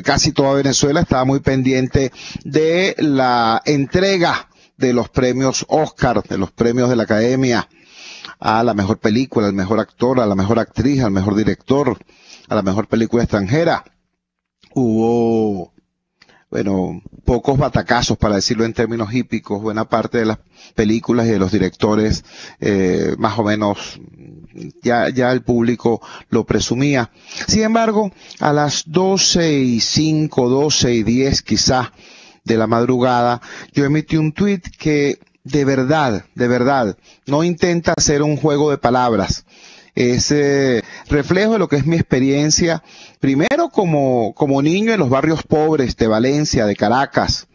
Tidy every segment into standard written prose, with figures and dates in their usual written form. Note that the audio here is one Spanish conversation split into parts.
casi toda Venezuela estaba muy pendiente de la entrega de los premios Oscar, de los premios de la Academia, a la mejor película, al mejor actor, a la mejor actriz, al mejor director, a la mejor película extranjera. Hubo, bueno, pocos batacazos, para decirlo en términos hípicos. Buena parte de las películas y de los directores, más o menos, ya el público lo presumía. Sin embargo, a las 12:05, 12:10 quizás de la madrugada, yo emití un tuit que de verdad, no intenta hacer un juego de palabras. Es reflejo de lo que es mi experiencia, primero como niño en los barrios pobres de Valencia, de Caracas,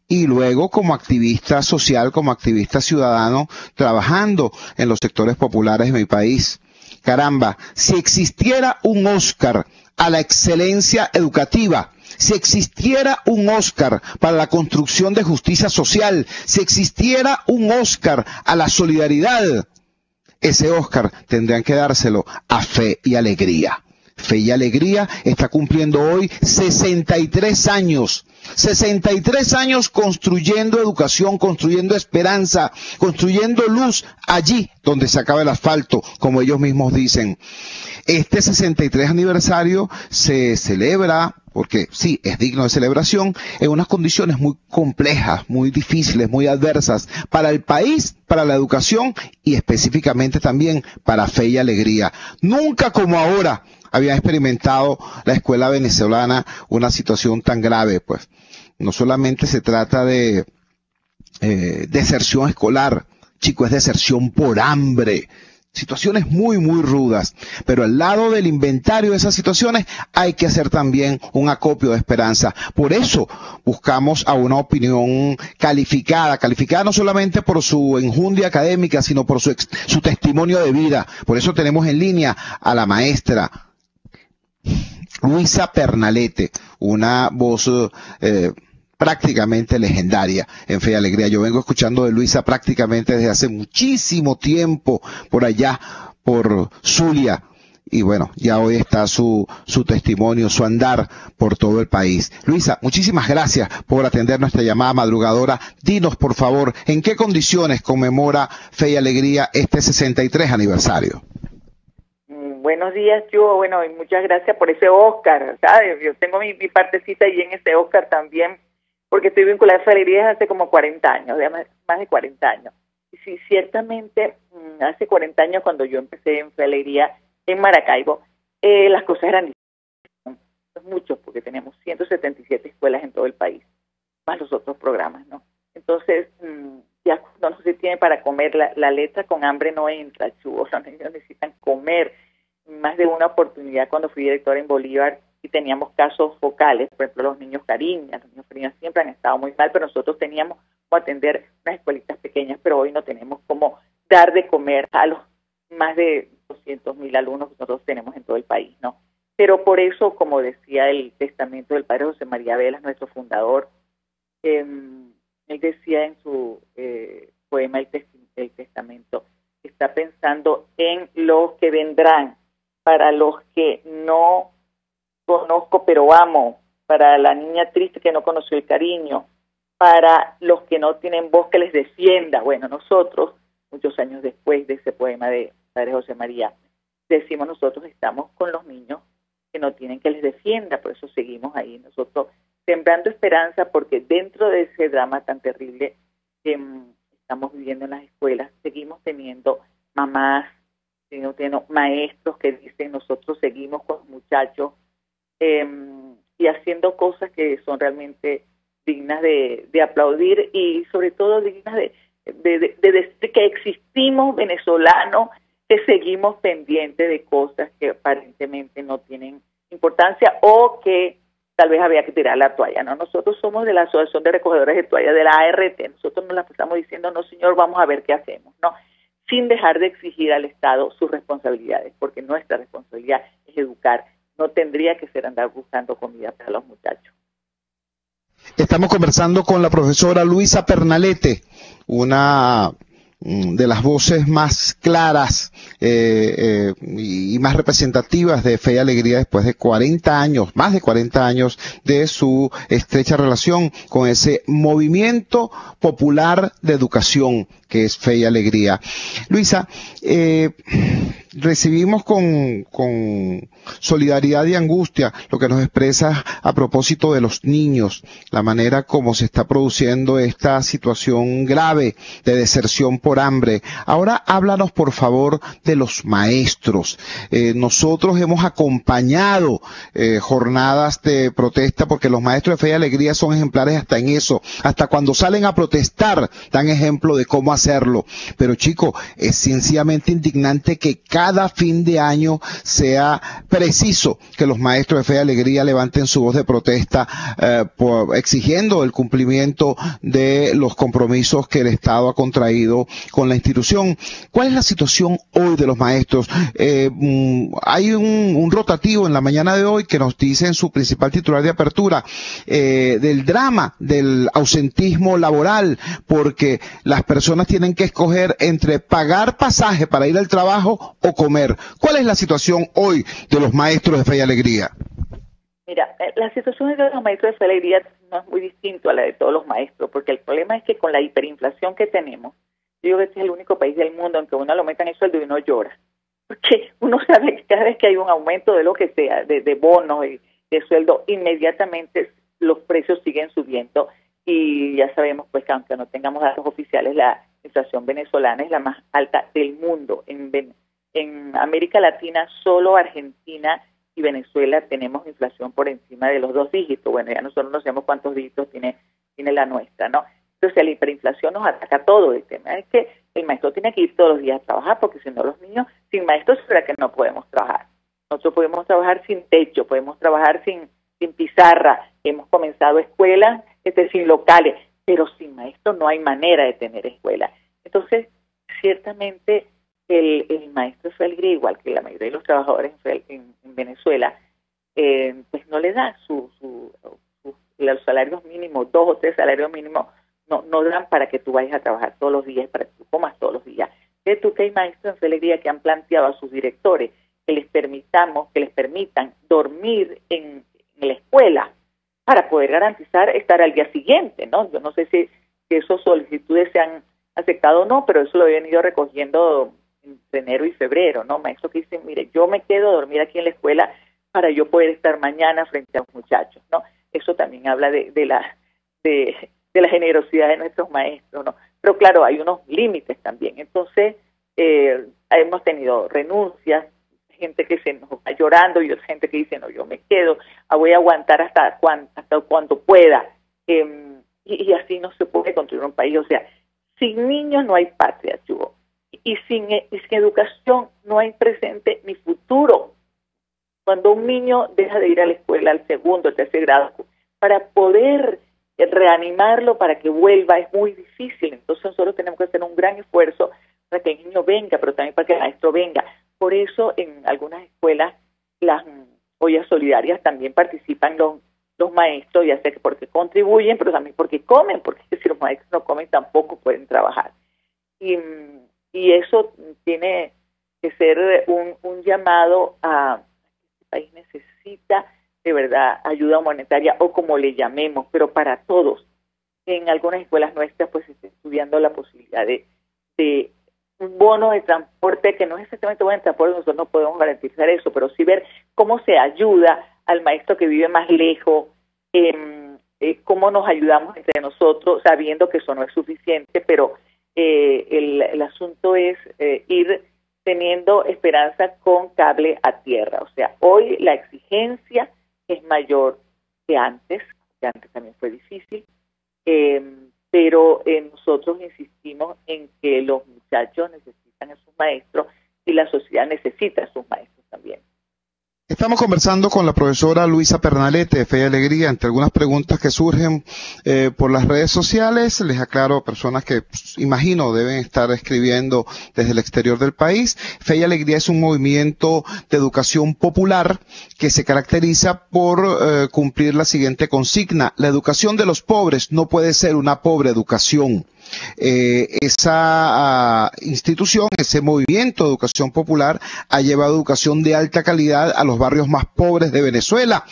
y luego como activista social, como activista ciudadano, trabajando en los sectores populares de mi país. Caramba, si existiera un Oscar a la excelencia educativa, si existiera un Oscar para la construcción de justicia social, si existiera un Oscar a la solidaridad, ese Oscar tendrían que dárselo a Fe y Alegría. Fe y Alegría está cumpliendo hoy 63 años. 63 años construyendo educación, construyendo esperanza, construyendo luz allí donde se acaba el asfalto, como ellos mismos dicen. Este 63 aniversario se celebra, porque sí, es digno de celebración, en unas condiciones muy complejas, muy difíciles, muy adversas para el país, para la educación y específicamente también para Fe y Alegría. Nunca como ahora había experimentado la escuela venezolana una situación tan grave, pues. No solamente se trata de deserción escolar, chico, es deserción por hambre. Situaciones muy rudas, pero al lado del inventario de esas situaciones hay que hacer también un acopio de esperanza. Por eso buscamos a una opinión calificada no solamente por su enjundia académica, sino por su testimonio de vida. Por eso tenemos en línea a la maestra Luisa Pernalete, una voz prácticamente legendaria en Fe y Alegría. Yo vengo escuchando de Luisa prácticamente desde hace muchísimo tiempo por allá, por Zulia, y bueno, ya hoy está su testimonio, su andar por todo el país. Luisa, muchísimas gracias por atender nuestra llamada madrugadora. Dinos, por favor, ¿en qué condiciones conmemora Fe y Alegría este 63 aniversario? Buenos días, bueno, y muchas gracias por ese Oscar, ¿sabes? Yo tengo mi partecita ahí en ese Oscar también, porque estoy vinculada a Fe y Alegría desde hace como 40 años, más de 40 años. Y sí, ciertamente, hace 40 años cuando yo empecé en Fe y Alegría en Maracaibo, las cosas eran diferentes, muchos, porque teníamos 177 escuelas en todo el país, más los otros programas, ¿no? Entonces, ya cuando no se tiene para comer, la letra con hambre no entra, chubos, los niños necesitan comer. Más de una oportunidad cuando fui directora en Bolívar y teníamos casos focales, por ejemplo los niños Cariñas siempre han estado muy mal, pero nosotros teníamos como atender unas escuelitas pequeñas, pero hoy no tenemos cómo dar de comer a los más de 200.000 alumnos que nosotros tenemos en todo el país, ¿no? Pero por eso, como decía el testamento del padre José María Velas, nuestro fundador, él decía en su poema el testamento, está pensando en los que vendrán, para los que no conozco pero amo, para la niña triste que no conoció el cariño, para los que no tienen voz que les defienda. Bueno, nosotros, muchos años después de ese poema de Padre José María, decimos nosotros estamos con los niños que no tienen que les defienda, por eso seguimos ahí nosotros sembrando esperanza, porque dentro de ese drama tan terrible que estamos viviendo en las escuelas, seguimos teniendo mamás, sino tienen maestros que dicen nosotros seguimos con los muchachos y haciendo cosas que son realmente dignas de aplaudir y sobre todo dignas de decir que existimos venezolanos, que seguimos pendientes de cosas que aparentemente no tienen importancia o que tal vez había que tirar la toalla, ¿no? Nosotros somos de la Asociación de Recogedores de Toallas, de la ART, nosotros nos la estamos diciendo, no señor, vamos a ver qué hacemos, ¿no? Sin dejar de exigir al Estado sus responsabilidades, porque nuestra responsabilidad es educar, no tendría que ser andar buscando comida para los muchachos. Estamos conversando con la profesora Luisa Pernalete, una de las voces más claras y más representativas de Fe y Alegría después de 40 años, más de 40 años de su estrecha relación con ese movimiento popular de educación que es Fe y Alegría. Luisa, recibimos con solidaridad y angustia lo que nos expresa a propósito de los niños, la manera como se está produciendo esta situación grave de deserción por hambre. Ahora háblanos por favor de los maestros. Nosotros hemos acompañado jornadas de protesta porque los maestros de Fe y Alegría son ejemplares hasta en eso, hasta cuando salen a protestar dan ejemplo de cómo hacerlo. Pero chico, es sencillamente indignante que cada fin de año sea preciso que los maestros de Fe y Alegría levanten su voz de protesta exigiendo el cumplimiento de los compromisos que el Estado ha contraído con la institución. ¿Cuál es la situación hoy de los maestros? Hay un rotativo en la mañana de hoy que nos dice en su principal titular de apertura del drama del ausentismo laboral, porque las personas tienen que escoger entre pagar pasaje para ir al trabajo o comer. ¿Cuál es la situación hoy de los maestros de Fe y Alegría? Mira, la situación de los maestros de Fe y Alegría no es muy distinta a la de todos los maestros, porque el problema es que con la hiperinflación que tenemos, yo digo que este es el único país del mundo en que uno le aumentan el sueldo y uno llora. Porque uno sabe que cada vez que hay un aumento de lo que sea, de bonos y de sueldo, inmediatamente los precios siguen subiendo. Y ya sabemos pues que aunque no tengamos datos oficiales, la inflación venezolana es la más alta del mundo. En América Latina, solo Argentina y Venezuela tenemos inflación por encima de los 2 dígitos. Bueno, ya nosotros no sabemos cuántos dígitos tiene la nuestra, ¿no? Entonces la hiperinflación nos ataca todo. El tema es que el maestro tiene que ir todos los días a trabajar, porque si no los niños, sin maestros, será que no podemos trabajar. Nosotros podemos trabajar sin techo, podemos trabajar sin pizarra, hemos comenzado escuelas sin locales, pero sin maestros no hay manera de tener escuela. Entonces, ciertamente el maestro de Fe y Alegría, igual que la mayoría de los trabajadores en Venezuela, pues no le dan los salarios mínimos, 2 o 3 salarios mínimos, no dan para que tú vayas a trabajar todos los días, para que tú comas todos los días. ¿Ves tú que hay maestros en Fe y Alegría que han planteado a sus directores que les permitan dormir en la escuela para poder garantizar estar al día siguiente, ¿no? Yo no sé si esas solicitudes se han aceptado o no, pero eso lo he venido recogiendo entre enero y febrero, ¿no? Maestros que dicen, mire, yo me quedo a dormir aquí en la escuela para yo poder estar mañana frente a los muchachos, ¿no? Eso también habla de la generosidad de nuestros maestros, ¿no? Pero claro, hay unos límites también. Entonces, hemos tenido renuncias, gente que se nos va llorando y otra gente que dice, no, yo me quedo, voy a aguantar hasta cuando pueda. Y así no se puede construir un país. O sea, sin niños no hay patria, Chugo. Y sin educación no hay presente ni futuro. Cuando un niño deja de ir a la escuela al 2º, 3er grado, para poder reanimarlo para que vuelva es muy difícil. Entonces nosotros tenemos que hacer un gran esfuerzo para que el niño venga, pero también para que el maestro venga. Por eso en algunas escuelas las ollas solidarias también participan los maestros, ya sea porque contribuyen, pero también porque comen, porque si los maestros no comen tampoco pueden trabajar. Y eso tiene que ser un llamado a este país necesita de verdad ayuda monetaria o como le llamemos, pero para todos. En algunas escuelas nuestras pues se está estudiando la posibilidad de un bono de transporte, que no es exactamente bono de transporte, nosotros no podemos garantizar eso, pero sí ver cómo se ayuda al maestro que vive más lejos, cómo nos ayudamos entre nosotros, sabiendo que eso no es suficiente, pero el asunto es ir teniendo esperanza con cable a tierra. O sea, hoy la exigencia es mayor que antes también fue difícil, pero nosotros insistimos en que los muchachos necesitan a sus maestros y la sociedad necesita a sus maestros también. Estamos conversando con la profesora Luisa Pernalete de Fe y Alegría. Entre algunas preguntas que surgen por las redes sociales, les aclaro, personas que imagino deben estar escribiendo desde el exterior del país. Fe y Alegría es un movimiento de educación popular que se caracteriza por cumplir la siguiente consigna: la educación de los pobres no puede ser una pobre educación. Esa institución, ese movimiento de educación popular ha llevado educación de alta calidad a los barrios más pobres de Venezuela.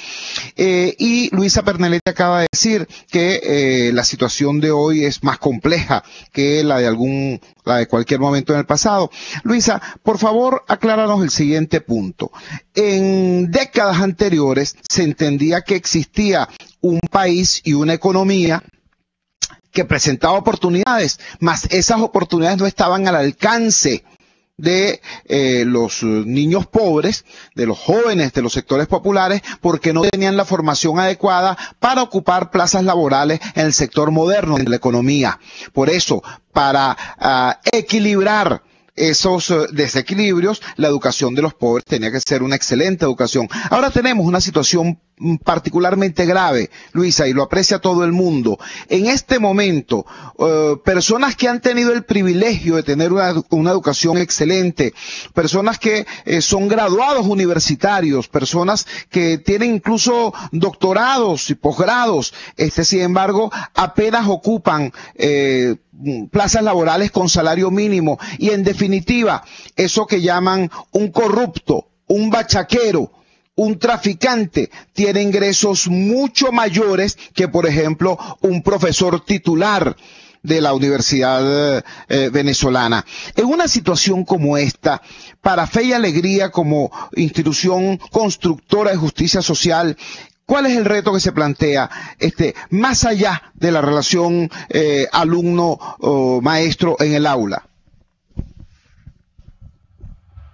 Y Luisa Pernalete acaba de decir que la situación de hoy es más compleja que la de cualquier momento en el pasado. Luisa, por favor, acláranos el siguiente punto. En décadas anteriores se entendía que existía un país y una economía que presentaba oportunidades, mas esas oportunidades no estaban al alcance de los niños pobres, de los jóvenes, de los sectores populares, porque no tenían la formación adecuada para ocupar plazas laborales en el sector moderno de la economía. Por eso, para equilibrar esos desequilibrios, la educación de los pobres tenía que ser una excelente educación. Ahora tenemos una situación particularmente grave, Luisa, y lo aprecia todo el mundo. En este momento, personas que han tenido el privilegio de tener una educación excelente, personas que son graduados universitarios, personas que tienen incluso doctorados y posgrados, sin embargo, apenas ocupan plazas laborales con salario mínimo, y en definitiva, eso que llaman un corrupto, un bachaquero, un traficante, tiene ingresos mucho mayores que, por ejemplo, un profesor titular de la Universidad venezolana. En una situación como esta, para Fe y Alegría como institución constructora de justicia social, ¿cuál es el reto que se plantea, más allá de la relación alumno-maestro en el aula?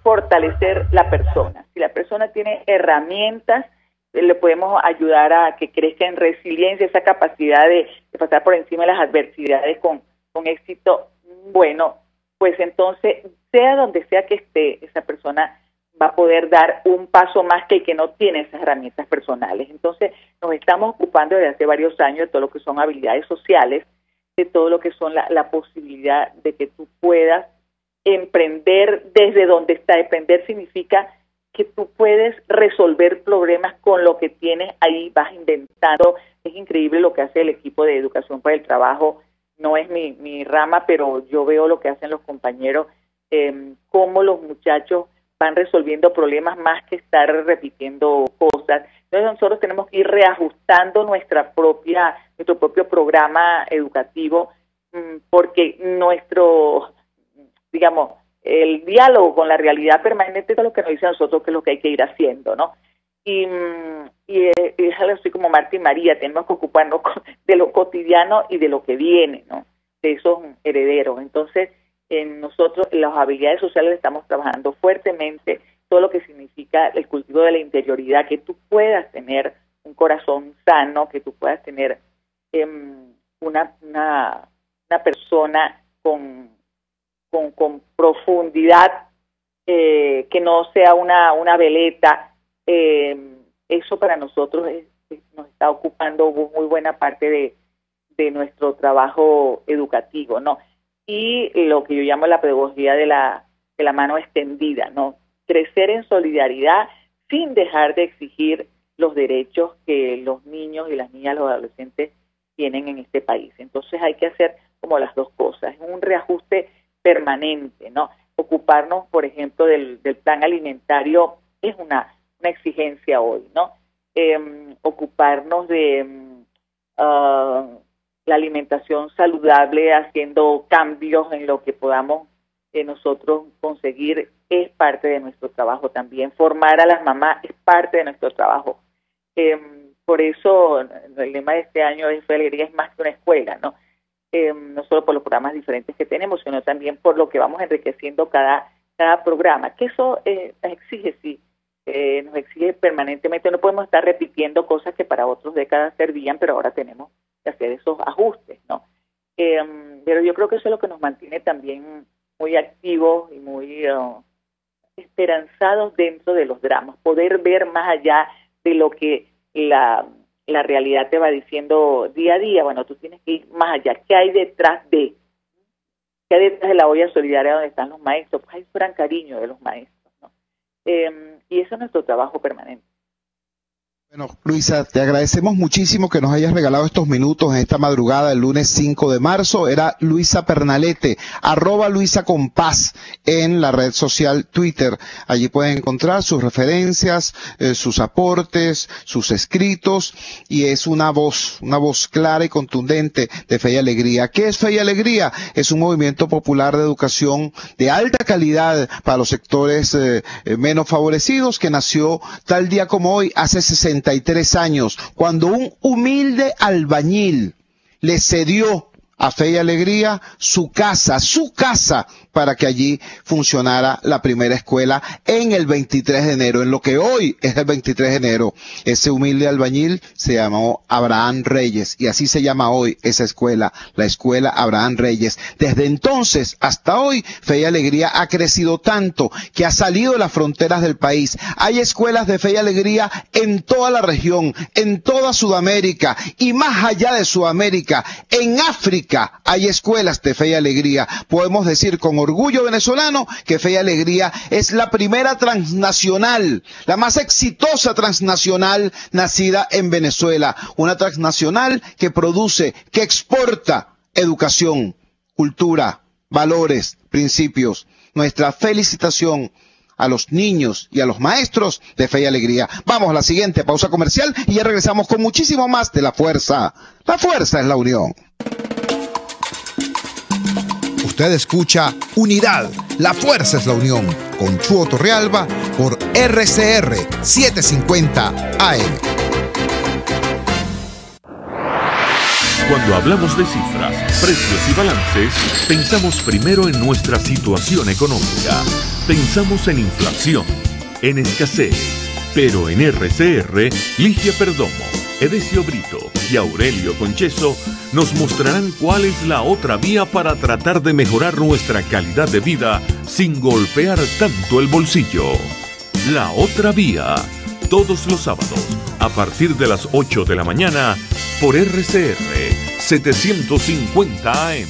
Fortalecer la persona. Si la persona tiene herramientas, le podemos ayudar a que crezca en resiliencia, esa capacidad de pasar por encima de las adversidades con éxito. Bueno, pues entonces, sea donde sea que esté, esa persona va a poder dar un paso más que el que no tiene esas herramientas personales. Entonces, nos estamos ocupando desde hace varios años de todo lo que son habilidades sociales, de todo lo que son la posibilidad de que tú puedas emprender desde donde está. Emprender significa que tú puedes resolver problemas con lo que tienes ahí, vas inventando. Es increíble lo que hace el equipo de Educación para el Trabajo. No es mi rama, pero yo veo lo que hacen los compañeros, cómo los muchachos van resolviendo problemas más que estar repitiendo cosas. Entonces nosotros tenemos que ir reajustando nuestro propio programa educativo, porque el diálogo con la realidad permanente es lo que nos dice a nosotros que es lo que hay que ir haciendo, ¿no? Y es algo así como Marta y María, tenemos que ocuparnos de lo cotidiano y de lo que viene, ¿no? De esos herederos. Entonces, nosotros, en las habilidades sociales, estamos trabajando fuertemente todo lo que significa el cultivo de la interioridad, que tú puedas tener un corazón sano, que tú puedas tener una persona con profundidad, que no sea una veleta. Eso para nosotros nos está ocupando muy buena parte de nuestro trabajo educativo, ¿no? Y lo que yo llamo la pedagogía de la mano extendida, ¿no? Crecer en solidaridad sin dejar de exigir los derechos que los niños y las niñas, los adolescentes tienen en este país. Entonces hay que hacer como las dos cosas, un reajuste permanente, ¿no? Ocuparnos, por ejemplo, del plan alimentario es una exigencia hoy, ¿no? Ocuparnos de la alimentación saludable, haciendo cambios en lo que podamos nosotros conseguir, es parte de nuestro trabajo también. Formar a las mamás es parte de nuestro trabajo. Por eso el lema de este año de Fe y Alegría es más que una escuela, ¿no? No solo por los programas diferentes que tenemos, sino también por lo que vamos enriqueciendo cada programa, que eso exige, sí, nos exige permanentemente. No podemos estar repitiendo cosas que para otras décadas servían, pero ahora tenemos que hacer esos ajustes, ¿no? Pero yo creo que eso es lo que nos mantiene también muy activos y muy esperanzados dentro de los dramas, poder ver más allá de lo que la realidad te va diciendo día a día. Bueno, tú tienes que ir más allá. ¿Qué hay detrás de? ¿Qué hay detrás de la olla solidaria donde están los maestros? Pues hay un gran cariño de los maestros, ¿no? Y eso es nuestro trabajo permanente. Bueno, Luisa, te agradecemos muchísimo que nos hayas regalado estos minutos en esta madrugada del lunes 5 de marzo. Era Luisa Pernalete, @LuisaCompás en la red social Twitter. Allí pueden encontrar sus referencias, sus aportes, sus escritos, y es una voz clara y contundente de Fe y Alegría. ¿Qué es Fe y Alegría? Es un movimiento popular de educación de alta calidad para los sectores menos favorecidos, que nació tal día como hoy, hace 63 años, cuando un humilde albañil le cedió a Fe y Alegría su casa, para que allí funcionara la primera escuela en el 23 de enero, en lo que hoy es el 23 de enero. Ese humilde albañil se llamó Abraham Reyes, y así se llama hoy esa escuela, la escuela Abraham Reyes. Desde entonces hasta hoy, Fe y Alegría ha crecido tanto que ha salido de las fronteras del país. Hay escuelas de Fe y Alegría en toda la región, en toda Sudamérica, y más allá de Sudamérica, en África hay escuelas de Fe y Alegría. Podemos decir con orgullo venezolano que Fe y Alegría es la primera transnacional, la más exitosa transnacional nacida en Venezuela, una transnacional que produce, que exporta educación, cultura, valores, principios. Nuestra felicitación a los niños y a los maestros de Fe y Alegría. Vamos a la siguiente pausa comercial y ya regresamos con muchísimo más de La Fuerza. La fuerza es la unión. Usted escucha Unidad, la fuerza es la unión, con Chuo Torrealba por RCR 750 AM. Cuando hablamos de cifras, precios y balances, pensamos primero en nuestra situación económica. Pensamos en inflación, en escasez. Pero en RCR, Ligia Perdomo, Edesio Brito y Aurelio Concheso nos mostrarán cuál es la otra vía para tratar de mejorar nuestra calidad de vida sin golpear tanto el bolsillo. La otra vía, todos los sábados, a partir de las 8 de la mañana, por RCR 750 AM.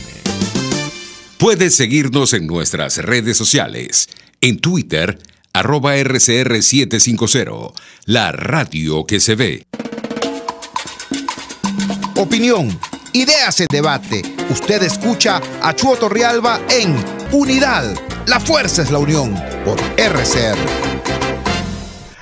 Puedes seguirnos en nuestras redes sociales. En Twitter, @RCR750, la radio que se ve. Opinión, ideas en debate. Usted escucha a Chuo Torrealba en Unidad, la fuerza es la unión, por RCR.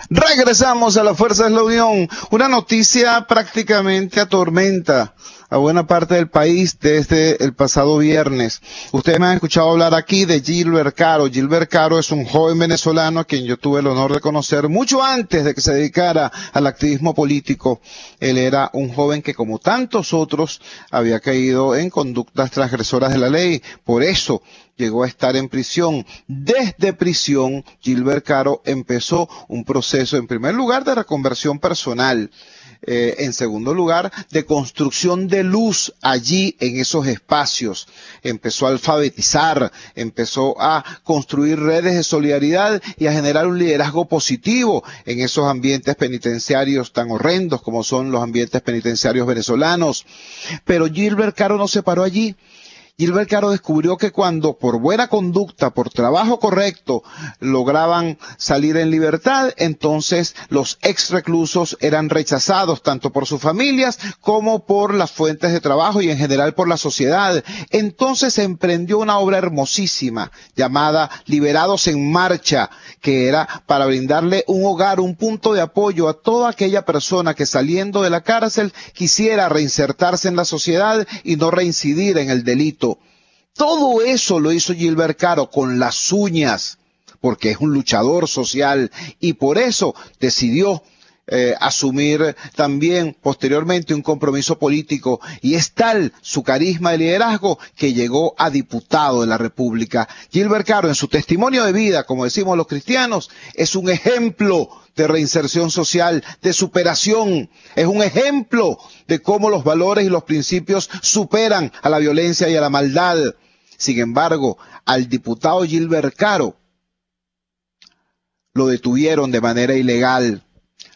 Regresamos a La Fuerza es la Unión. Una noticia prácticamente atormenta a buena parte del país desde el pasado viernes. Ustedes me han escuchado hablar aquí de Gilbert Caro. Gilbert Caro es un joven venezolano a quien yo tuve el honor de conocer mucho antes de que se dedicara al activismo político. Él era un joven que, como tantos otros, había caído en conductas transgresoras de la ley. Por eso llegó a estar en prisión. Desde prisión, Gilbert Caro empezó un proceso, en primer lugar, de reconversión personal. En segundo lugar, de construcción de luz allí en esos espacios. Empezó a alfabetizar, empezó a construir redes de solidaridad y a generar un liderazgo positivo en esos ambientes penitenciarios tan horrendos como son los ambientes penitenciarios venezolanos. Pero Gilbert Caro no se paró allí. Gilbert Caro descubrió que cuando por buena conducta, por trabajo correcto, lograban salir en libertad, entonces los ex reclusos eran rechazados tanto por sus familias como por las fuentes de trabajo y en general por la sociedad. Entonces emprendió una obra hermosísima llamada Liberados en Marcha, que era para brindarle un hogar, un punto de apoyo a toda aquella persona que saliendo de la cárcel quisiera reinsertarse en la sociedad y no reincidir en el delito. Todo eso lo hizo Gilbert Caro con las uñas, porque es un luchador social y por eso decidió asumir también posteriormente un compromiso político, y es tal su carisma de liderazgo que llegó a diputado de la República. Gilbert Caro, en su testimonio de vida, como decimos los cristianos, es un ejemplo de reinserción social, de superación, es un ejemplo de cómo los valores y los principios superan a la violencia y a la maldad. Sin embargo, al diputado Gilbert Caro lo detuvieron de manera ilegal,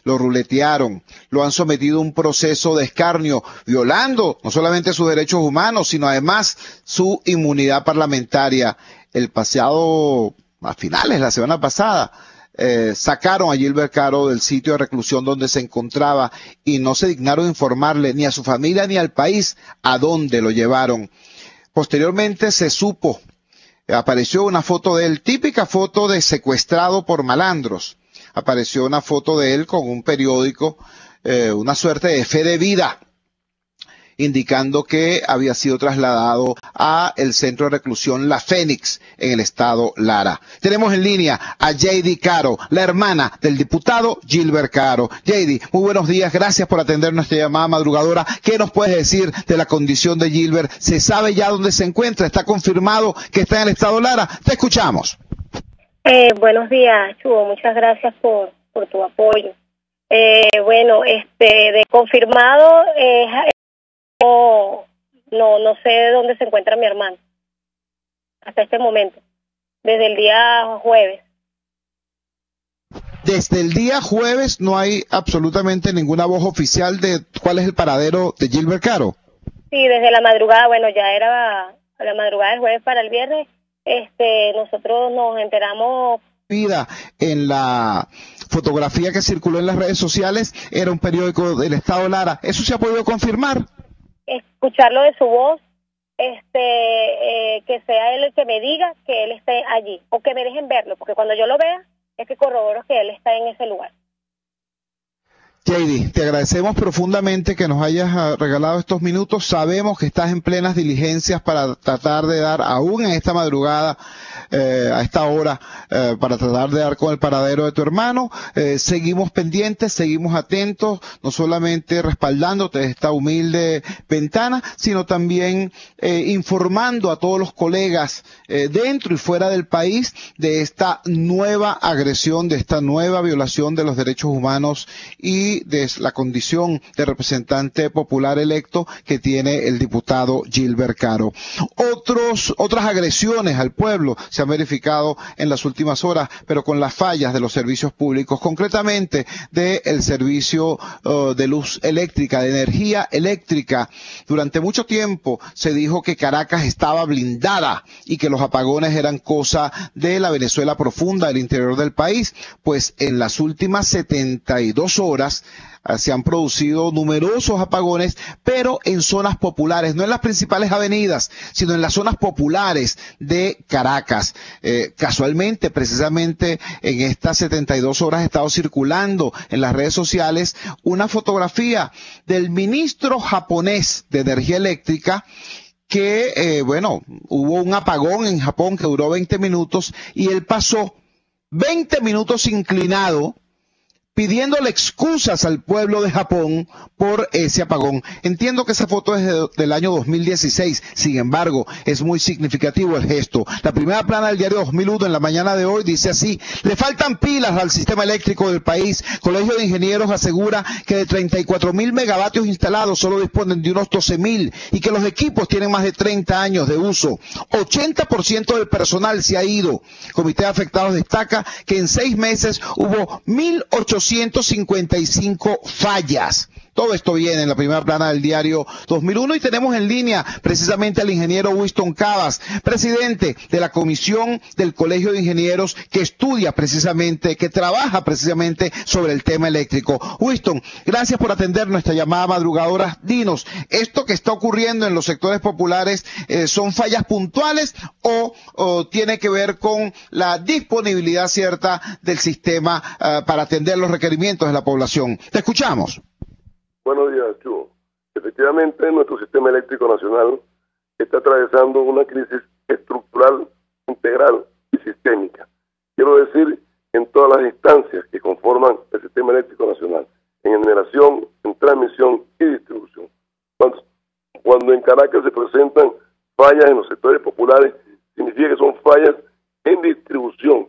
lo ruletearon, lo han sometido a un proceso de escarnio, violando no solamente sus derechos humanos, sino además su inmunidad parlamentaria. El pasado, a finales, la semana pasada, sacaron a Gilbert Caro del sitio de reclusión donde se encontraba y no se dignaron informarle ni a su familia ni al país a dónde lo llevaron. Posteriormente se supo, apareció una foto de él, típica foto de secuestrado por malandros. Apareció una foto de él con un periódico, una suerte de fe de vida, indicando que había sido trasladado a el centro de reclusión La Fénix en el estado Lara. Tenemos en línea a Jady Caro, la hermana del diputado Gilbert Caro. Jady, muy buenos días, gracias por atender nuestra llamada madrugadora. ¿Qué nos puedes decir de la condición de Gilbert? ¿Se sabe ya dónde se encuentra? ¿Está confirmado que está en el estado Lara? Te escuchamos. Buenos días, Chugo, muchas gracias por tu apoyo. De confirmado, no sé de dónde se encuentra mi hermano hasta este momento, desde el día jueves. Desde el día jueves no hay absolutamente ninguna voz oficial de cuál es el paradero de Gilbert Caro. Sí, desde la madrugada, ya era la madrugada del jueves para el viernes. Nosotros nos enteramos. En la fotografía que circuló en las redes sociales era un periódico del estado Lara. ¿Eso se ha podido confirmar? Escucharlo de su voz, que sea él el que me diga que él esté allí, o que me dejen verlo, porque cuando yo lo vea es que corroboro que él está en ese lugar. Jady, te agradecemos profundamente que nos hayas regalado estos minutos. Sabemos que estás en plenas diligencias para tratar de dar, aún en esta madrugada, a esta hora, para tratar de dar con el paradero de tu hermano. Seguimos pendientes, seguimos atentos, no solamente respaldándote de esta humilde ventana, sino también informando a todos los colegas dentro y fuera del país de esta nueva agresión, de esta nueva violación de los derechos humanos y de la condición de representante popular electo que tiene el diputado Gilbert Caro. Otras agresiones al pueblo se han verificado en las últimas horas, pero con las fallas de los servicios públicos, concretamente del servicio de luz eléctrica, de energía eléctrica. Durante mucho tiempo se dijo que Caracas estaba blindada y que los apagones eran cosa de la Venezuela profunda, del interior del país. Pues en las últimas 72 horas se han producido numerosos apagones, pero en zonas populares, no en las principales avenidas, sino en las zonas populares de Caracas. Casualmente, precisamente en estas 72 horas ha estado circulando en las redes sociales una fotografía del ministro japonés de energía eléctrica que, hubo un apagón en Japón que duró 20 minutos y él pasó 20 minutos inclinado pidiéndole excusas al pueblo de Japón por ese apagón. Entiendo que esa foto es del año 2016, sin embargo, es muy significativo el gesto. La primera plana del diario 2001 en la mañana de hoy dice así: le faltan pilas al sistema eléctrico del país. Colegio de Ingenieros asegura que de 34.000 megavatios instalados solo disponen de unos 12.000 y que los equipos tienen más de 30 años de uso. 80% del personal se ha ido. Comité de Afectados destaca que en 6 meses hubo 1.855 fallas. Todo esto viene en la primera plana del diario 2001 y tenemos en línea precisamente al ingeniero Winston Cavas, presidente de la comisión del Colegio de Ingenieros que estudia precisamente, que trabaja precisamente sobre el tema eléctrico. Winston, gracias por atender nuestra llamada madrugadora. Dinos, ¿esto que está ocurriendo en los sectores populares son fallas puntuales o tiene que ver con la disponibilidad cierta del sistema para atender los requerimientos de la población? Te escuchamos. Buenos días, Chugo. Efectivamente, nuestro sistema eléctrico nacional está atravesando una crisis estructural, integral y sistémica. Quiero decir, en todas las instancias que conforman el sistema eléctrico nacional, en generación, en transmisión y distribución. Cuando en Caracas se presentan fallas en los sectores populares, significa que son fallas en distribución,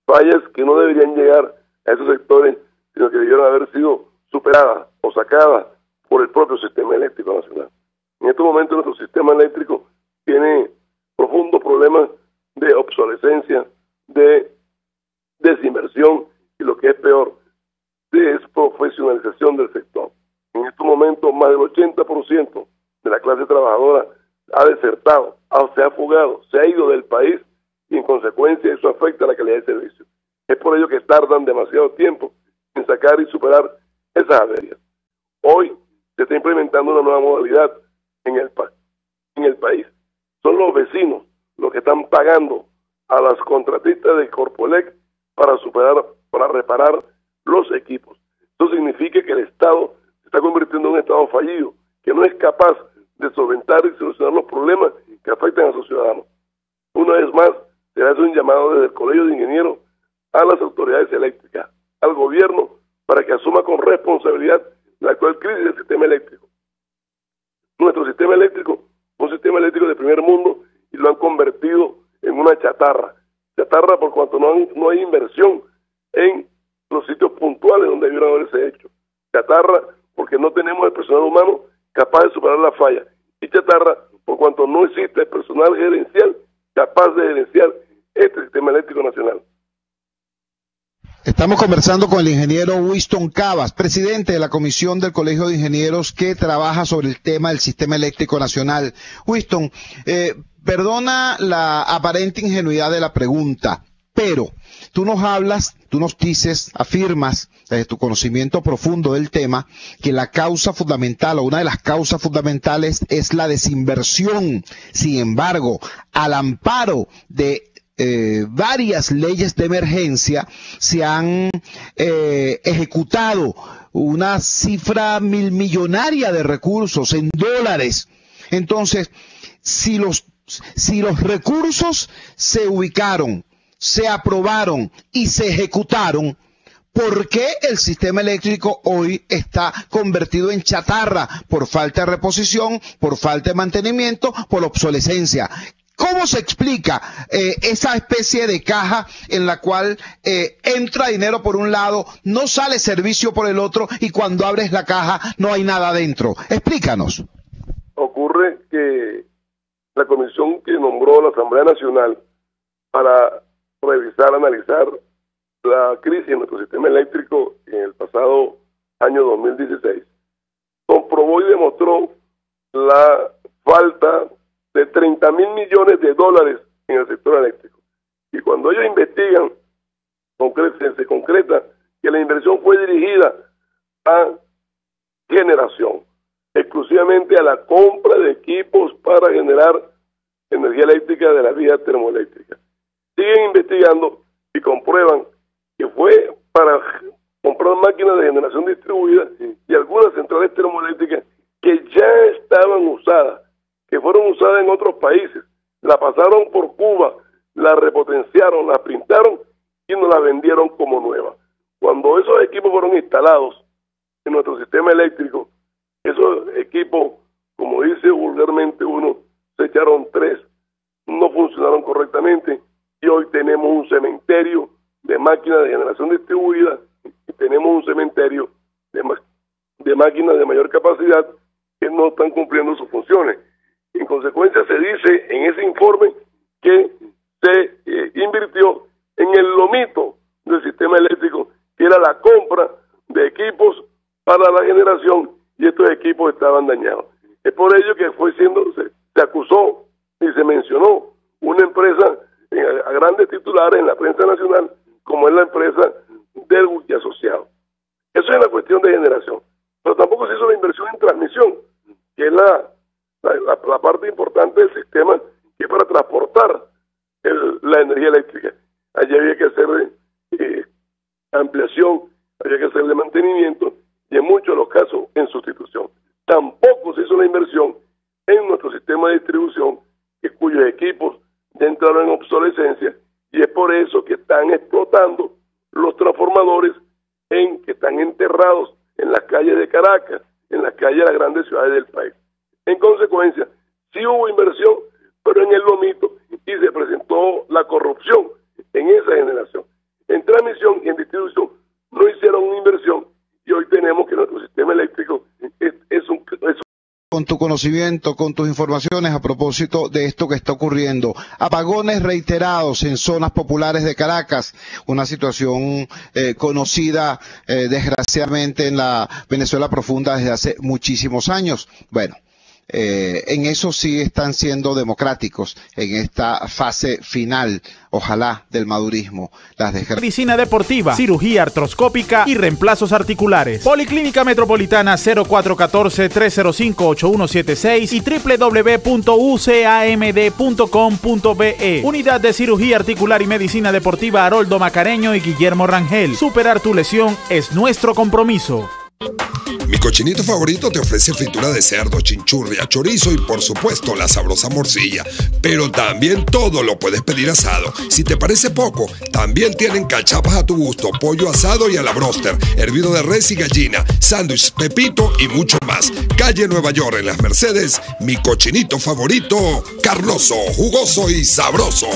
fallas que no deberían llegar a esos sectores, sino que debieron haber sido superadas o sacadas por el propio sistema eléctrico nacional. En estos momentos nuestro sistema eléctrico tiene profundos problemas de obsolescencia, de desinversión y, lo que es peor, desprofesionalización del sector. En estos momentos, más del 80% de la clase trabajadora ha desertado, se ha fugado, se ha ido del país, y en consecuencia eso afecta a la calidad del servicio. Es por ello que tardan demasiado tiempo en sacar y superar esas averías. Hoy se está implementando una nueva modalidad en el país. Son los vecinos los que están pagando a las contratistas de Corpoelec para reparar los equipos. Eso significa que el Estado se está convirtiendo en un Estado fallido, que no es capaz de solventar y solucionar los problemas que afectan a sus ciudadanos. Una vez más, se hace un llamado desde el Colegio de Ingenieros a las autoridades eléctricas, al gobierno, para que asuma con responsabilidad la actual crisis del sistema eléctrico. Nuestro sistema eléctrico es un sistema eléctrico de primer mundo y lo han convertido en una chatarra. Chatarra por cuanto no hay inversión en los sitios puntuales donde debieron haberse hecho. Chatarra porque no tenemos el personal humano capaz de superar la falla. Y chatarra por cuanto no existe el personal gerencial capaz de gerenciar este sistema eléctrico nacional. Estamos conversando con el ingeniero Winston Cavas, presidente de la Comisión del Colegio de Ingenieros que trabaja sobre el tema del sistema eléctrico nacional. Winston, perdona la aparente ingenuidad de la pregunta, pero tú nos dices, afirmas, desde tu conocimiento profundo del tema, que la causa fundamental o una de las causas fundamentales es la desinversión. Sin embargo, al amparo de varias leyes de emergencia se han ejecutado una cifra millonaria de recursos en dólares. Entonces, si los recursos se ubicaron, se aprobaron y se ejecutaron, ¿por qué el sistema eléctrico hoy está convertido en chatarra? Por falta de reposición, por falta de mantenimiento, por obsolescencia. ¿Cómo se explica esa especie de caja en la cual entra dinero por un lado, no sale servicio por el otro y cuando abres la caja no hay nada dentro? Explícanos. Ocurre que la comisión que nombró la Asamblea Nacional para revisar, analizar la crisis en nuestro sistema eléctrico en el pasado año 2016, comprobó y demostró la falta de 30.000 millones de dólares en el sector eléctrico. Y cuando ellos investigan, se concreta que la inversión fue dirigida a generación, exclusivamente a la compra de equipos para generar energía eléctrica de la vía termoeléctrica. Siguen investigando y comprueban que fue para comprar máquinas de generación distribuida y algunas centrales termoeléctricas que ya estaban usadas, que fueron usadas en otros países, la pasaron por Cuba, la repotenciaron, la pintaron y nos la vendieron como nueva. Cuando esos equipos fueron instalados en nuestro sistema eléctrico, esos equipos, como dice vulgarmente uno, se echaron tres, no funcionaron correctamente y hoy tenemos un cementerio de máquinas de generación distribuida y tenemos un cementerio de máquinas de mayor capacidad que no están cumpliendo sus funciones. En consecuencia, se dice en ese informe que se invirtió en el lomito del sistema eléctrico, que era la compra de equipos para la generación, y estos equipos estaban dañados. Es por ello que se acusó y se mencionó una empresa a grandes titulares en la prensa nacional, como es la empresa Delwood y Asociados. Eso es la cuestión de generación. Pero tampoco se hizo la inversión en transmisión, que es la parte importante del sistema, que es para transportar la energía eléctrica. Allí había que hacer ampliación, había que hacerle mantenimiento y en muchos de los casos en sustitución. Tampoco se hizo la inversión en nuestro sistema de distribución, cuyos equipos ya entraron en obsolescencia, y es por eso que están explotando los transformadores que están enterrados en las calles de Caracas, en las calles de las grandes ciudades del país. En consecuencia, sí hubo inversión, pero en el lomito, y se presentó la corrupción en esa generación. En transmisión y en distribución no hicieron una inversión, y hoy tenemos que nuestro sistema eléctrico es con tu conocimiento, con tus informaciones a propósito de esto que está ocurriendo. Apagones reiterados en zonas populares de Caracas, una situación conocida desgraciadamente en la Venezuela profunda desde hace muchísimos años. Bueno, en eso sí están siendo democráticos en esta fase final, ojalá, del madurismo. Medicina deportiva, cirugía artroscópica y reemplazos articulares. Policlínica Metropolitana 0414-305-8176 y www.ucamd.com.be. Unidad de Cirugía Articular y Medicina Deportiva Haroldo Macareño y Guillermo Rangel. Superar tu lesión es nuestro compromiso. Mi cochinito favorito te ofrece fritura de cerdo, chinchurria, chorizo y por supuesto la sabrosa morcilla. Pero también todo lo puedes pedir asado. Si te parece poco, también tienen cachapas a tu gusto, pollo asado y a la broster, hervido de res y gallina, sándwich, pepito y mucho más. Calle Nueva York en Las Mercedes, mi cochinito favorito, carnoso, jugoso y sabroso.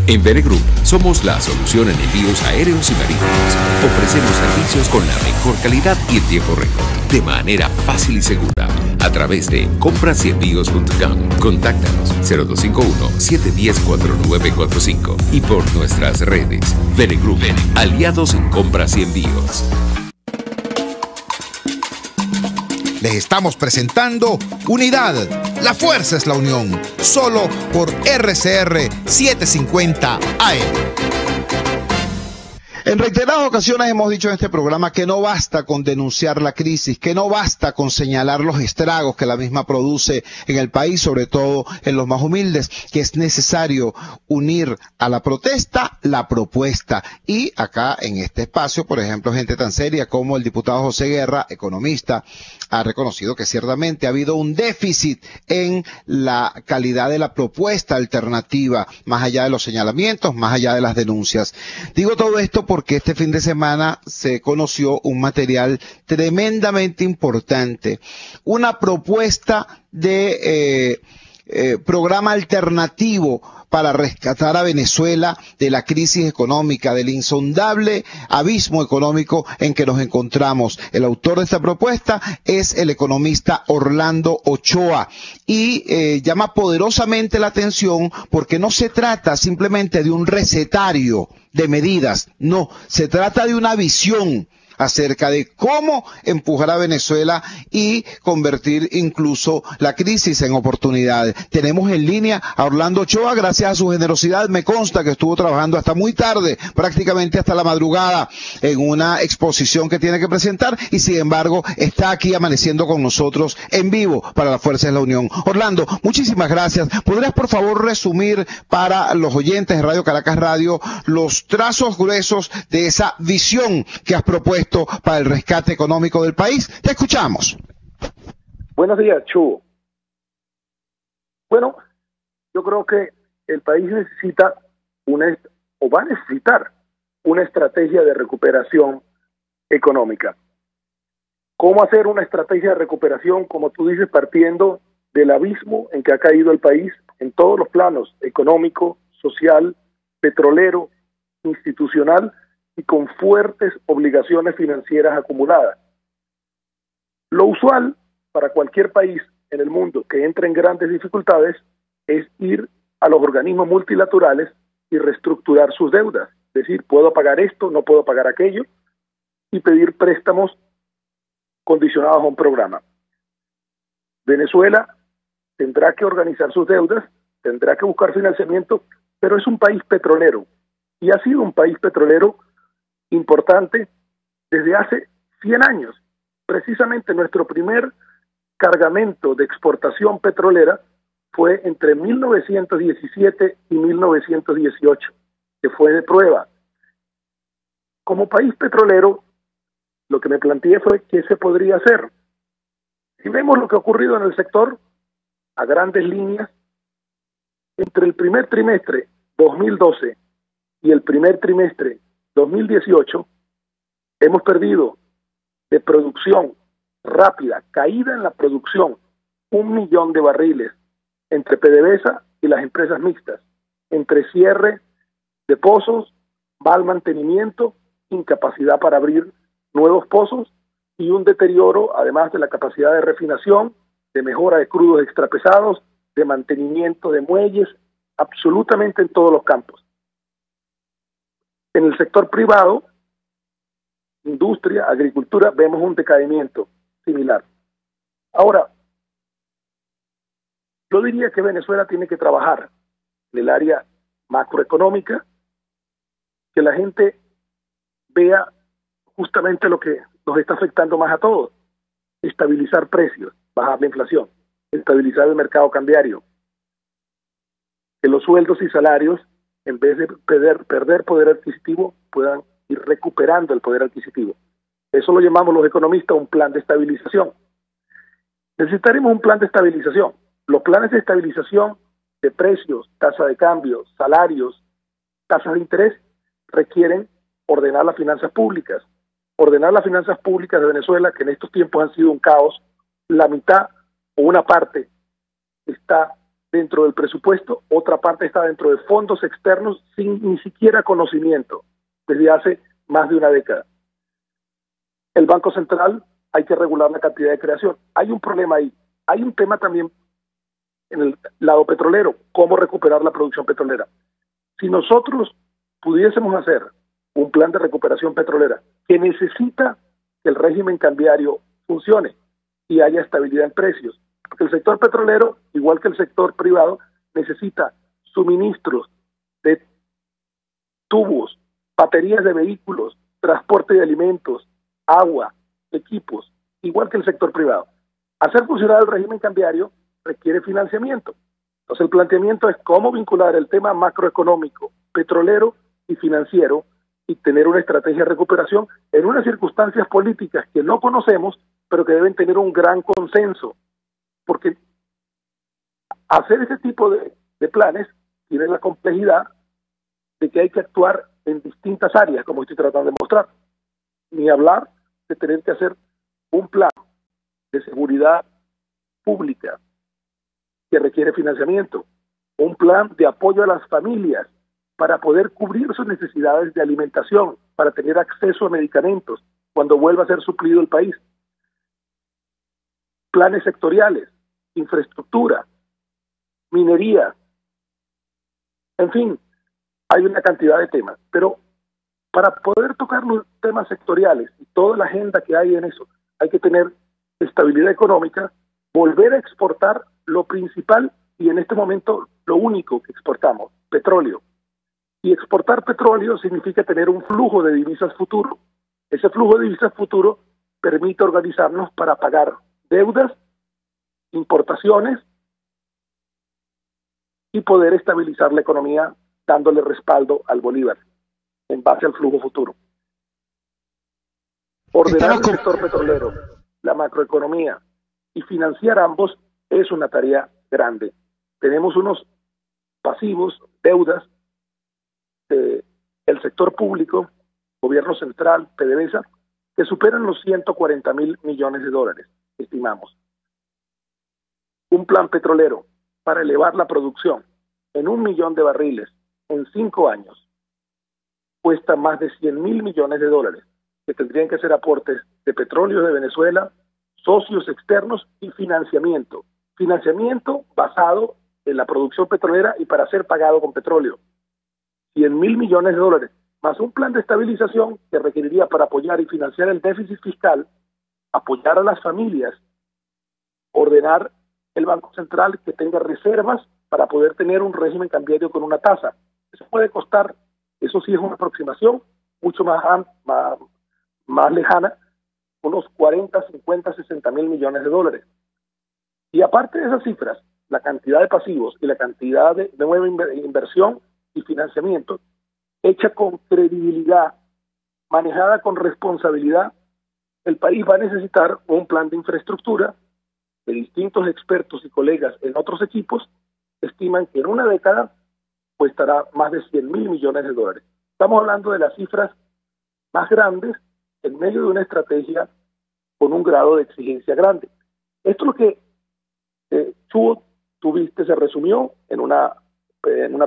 En Bene Group somos la solución en envíos aéreos y marítimos. Ofrecemos servicios con la mejor calidad y en tiempo récord, de manera fácil y segura, a través de comprasyenvíos.com. Contáctanos 0251-710-4945 y por nuestras redes. Bene Group, aliados en compras y envíos. Les estamos presentando Unidad. La fuerza es la unión. Solo por RCR 750 AM. En reiteradas ocasiones hemos dicho en este programa que no basta con denunciar la crisis, que no basta con señalar los estragos que la misma produce en el país, sobre todo en los más humildes, que es necesario unir a la protesta la propuesta. Y acá en este espacio, por ejemplo, gente tan seria como el diputado José Guerra, economista, ha reconocido que ciertamente ha habido un déficit en la calidad de la propuesta alternativa, más allá de los señalamientos, más allá de las denuncias. Digo todo esto porque este fin de semana se conoció un material tremendamente importante, una propuesta de programa alternativo para rescatar a Venezuela de la crisis económica, del insondable abismo económico en que nos encontramos. El autor de esta propuesta es el economista Orlando Ochoa y llama poderosamente la atención porque no se trata simplemente de un recetario de medidas, no, se trata de una visión acerca de cómo empujar a Venezuela y convertir incluso la crisis en oportunidades. Tenemos en línea a Orlando Ochoa, gracias a su generosidad. Me consta que estuvo trabajando hasta muy tarde, prácticamente hasta la madrugada, en una exposición que tiene que presentar y sin embargo está aquí amaneciendo con nosotros en vivo para la Fuerza de la Unión. Orlando, muchísimas gracias. ¿Podrías por favor resumir para los oyentes de Radio Caracas Radio los trazos gruesos de esa visión que has propuesto para el rescate económico del país? Te escuchamos. Buenos días, Chugo. Bueno, yo creo que el país necesita va a necesitar una estrategia de recuperación económica. ¿Cómo hacer una estrategia de recuperación, como tú dices, partiendo del abismo en que ha caído el país en todos los planos, económico, social, petrolero, institucional, y con fuertes obligaciones financieras acumuladas? Lo usual para cualquier país en el mundo que entre en grandes dificultades es ir a los organismos multilaterales y reestructurar sus deudas. Es decir, puedo pagar esto, no puedo pagar aquello, y pedir préstamos condicionados a un programa. Venezuela tendrá que organizar sus deudas, tendrá que buscar financiamiento, pero es un país petrolero, y ha sido un país petrolero importante desde hace 100 años. Precisamente nuestro primer cargamento de exportación petrolera fue entre 1917 y 1918, que fue de prueba. Como país petrolero, lo que me planteé fue qué se podría hacer. Si vemos lo que ha ocurrido en el sector, a grandes líneas, entre el primer trimestre 2012 y el primer trimestre 2018, hemos perdido de producción rápida, caída en la producción, 1 millón de barriles entre PDVSA y las empresas mixtas, entre cierre de pozos, mal mantenimiento, incapacidad para abrir nuevos pozos y un deterioro, además de la capacidad de refinación, de mejora de crudos extrapesados, de mantenimiento de muelles, absolutamente en todos los campos. En el sector privado, industria, agricultura, vemos un decaimiento similar. Ahora, yo diría que Venezuela tiene que trabajar en el área macroeconómica, que la gente vea justamente lo que nos está afectando más a todos: estabilizar precios, bajar la inflación, estabilizar el mercado cambiario, que los sueldos y salarios, en vez de perder poder adquisitivo, puedan ir recuperando el poder adquisitivo. Eso lo llamamos los economistas un plan de estabilización. Necesitaremos un plan de estabilización. Los planes de estabilización de precios, tasa de cambio, salarios, tasas de interés, requieren ordenar las finanzas públicas. Ordenar las finanzas públicas de Venezuela, que en estos tiempos han sido un caos. La mitad o una parte está dentro del presupuesto, otra parte está dentro de fondos externos sin ni siquiera conocimiento desde hace más de una década. El Banco Central, hay que regular la cantidad de creación. Hay un problema ahí. Hay un tema también en el lado petrolero: cómo recuperar la producción petrolera. Si nosotros pudiésemos hacer un plan de recuperación petrolera que necesita que el régimen cambiario funcione y haya estabilidad en precios, porque el sector petrolero, igual que el sector privado, necesita suministros de tubos, baterías de vehículos, transporte de alimentos, agua, equipos, igual que el sector privado. Hacer funcionar el régimen cambiario requiere financiamiento. Entonces el planteamiento es cómo vincular el tema macroeconómico, petrolero y financiero y tener una estrategia de recuperación en unas circunstancias políticas que no conocemos, pero que deben tener un gran consenso, porque hacer ese tipo de planes tiene la complejidad de que hay que actuar en distintas áreas, como estoy tratando de mostrar. Ni hablar de tener que hacer un plan de seguridad pública que requiere financiamiento, un plan de apoyo a las familias para poder cubrir sus necesidades de alimentación, para tener acceso a medicamentos cuando vuelva a ser suplido el país, planes sectoriales, infraestructura, minería, en fin, hay una cantidad de temas, pero para poder tocar los temas sectoriales y toda la agenda que hay en eso, hay que tener estabilidad económica, volver a exportar lo principal y en este momento lo único que exportamos, petróleo. Y exportar petróleo significa tener un flujo de divisas futuro. Ese flujo de divisas futuro permite organizarnos para pagar deudas, importaciones y poder estabilizar la economía dándole respaldo al bolívar en base al flujo futuro. Ordenar el sector petrolero, la macroeconomía y financiar ambos es una tarea grande. Tenemos unos pasivos, deudas del sector público, gobierno central, PDVSA, que superan los 140.000 millones de dólares, estimamos. Un plan petrolero para elevar la producción en 1 millón de barriles en 5 años cuesta más de 100.000 millones de dólares, que tendrían que ser aportes de petróleo de Venezuela, socios externos y financiamiento. Financiamiento basado en la producción petrolera y para ser pagado con petróleo. 100.000 millones de dólares, más un plan de estabilización que requeriría para apoyar y financiar el déficit fiscal, apoyar a las familias, ordenar el Banco Central que tenga reservas para poder tener un régimen cambiario con una tasa. Eso puede costar, eso sí es una aproximación mucho más lejana, unos 40, 50, 60.000 millones de dólares. Y aparte de esas cifras, la cantidad de pasivos y la cantidad de nueva inversión y financiamiento, hecha con credibilidad, manejada con responsabilidad, el país va a necesitar un plan de infraestructura de distintos expertos y colegas en otros equipos, estiman que en una década costará más de 100.000 millones de dólares. Estamos hablando de las cifras más grandes en medio de una estrategia con un grado de exigencia grande. Esto es lo que tuviste, se resumió en una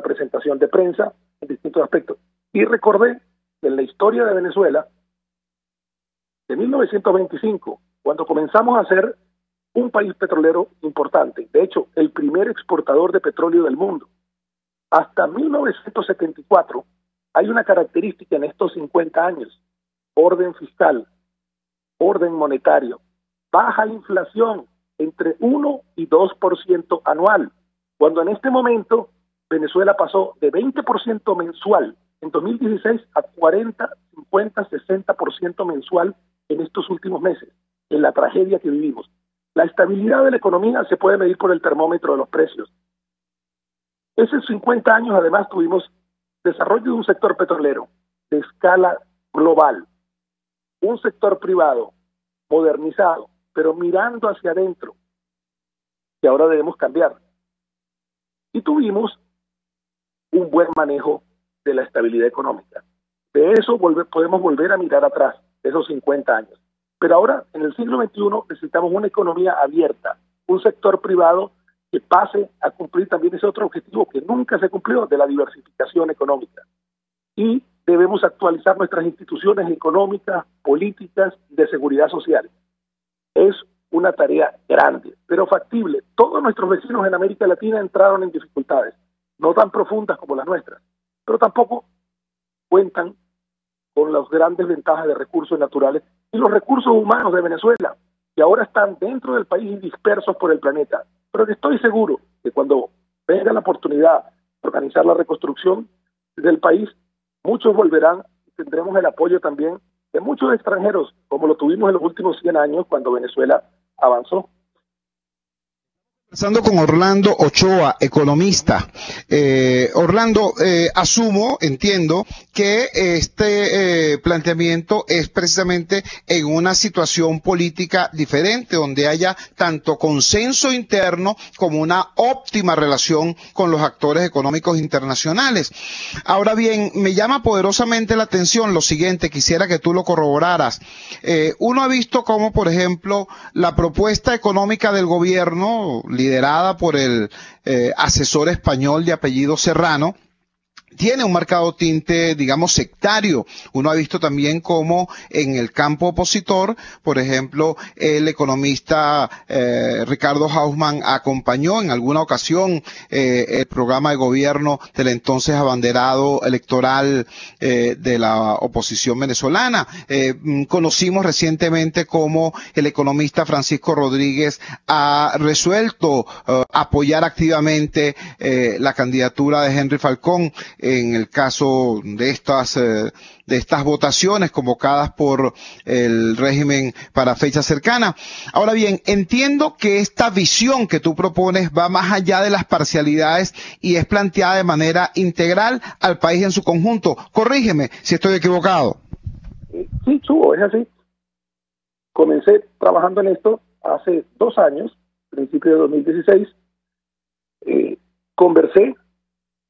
presentación de prensa en distintos aspectos. Y recordé que en la historia de Venezuela, de 1925, cuando comenzamos a ser un país petrolero importante, de hecho, el primer exportador de petróleo del mundo, hasta 1974, hay una característica en estos 50 años: orden fiscal, orden monetario, baja inflación, entre 1 y 2% anual, cuando en este momento Venezuela pasó de 20% mensual en 2016 a 40, 50, 60% mensual en estos últimos meses, en la tragedia que vivimos. La estabilidad de la economía se puede medir por el termómetro de los precios. Esos 50 años además tuvimos desarrollo de un sector petrolero de escala global, un sector privado modernizado, pero mirando hacia adentro, que ahora debemos cambiar. Y tuvimos un buen manejo de la estabilidad económica. De eso podemos volver a mirar atrás, de esos 50 años. Pero ahora, en el siglo XXI, necesitamos una economía abierta, un sector privado que pase a cumplir también ese otro objetivo que nunca se cumplió, de la diversificación económica. Y debemos actualizar nuestras instituciones económicas, políticas, de seguridad social. Es una tarea grande, pero factible. Todos nuestros vecinos en América Latina entraron en dificultades, no tan profundas como las nuestras, pero tampoco cuentan con las grandes ventajas de recursos naturales y los recursos humanos de Venezuela, que ahora están dentro del país y dispersos por el planeta. Pero que estoy seguro que cuando venga la oportunidad de organizar la reconstrucción del país, muchos volverán y tendremos el apoyo también de muchos extranjeros, como lo tuvimos en los últimos 100 años cuando Venezuela avanzó. Conversando con Orlando Ochoa, economista. Orlando, entiendo que este planteamiento es precisamente en una situación política diferente, donde haya tanto consenso interno como una óptima relación con los actores económicos internacionales. Ahora bien, me llama poderosamente la atención lo siguiente, quisiera que tú lo corroboraras. Uno ha visto cómo, por ejemplo, la propuesta económica del gobierno, liderada por el asesor español de apellido Serrano, tiene un marcado tinte, digamos, sectario. Uno ha visto también cómo en el campo opositor, por ejemplo, el economista Ricardo Hausmann acompañó en alguna ocasión el programa de gobierno del entonces abanderado electoral de la oposición venezolana. Conocimos recientemente cómo el economista Francisco Rodríguez ha resuelto apoyar activamente la candidatura de Henry Falcón en el caso de estas votaciones convocadas por el régimen para fecha cercana. Ahora bien, entiendo que esta visión que tú propones va más allá de las parcialidades y es planteada de manera integral al país en su conjunto. Corrígeme si estoy equivocado. Sí, Chugo, es así. Comencé trabajando en esto hace 2 años, principio de 2016. Conversé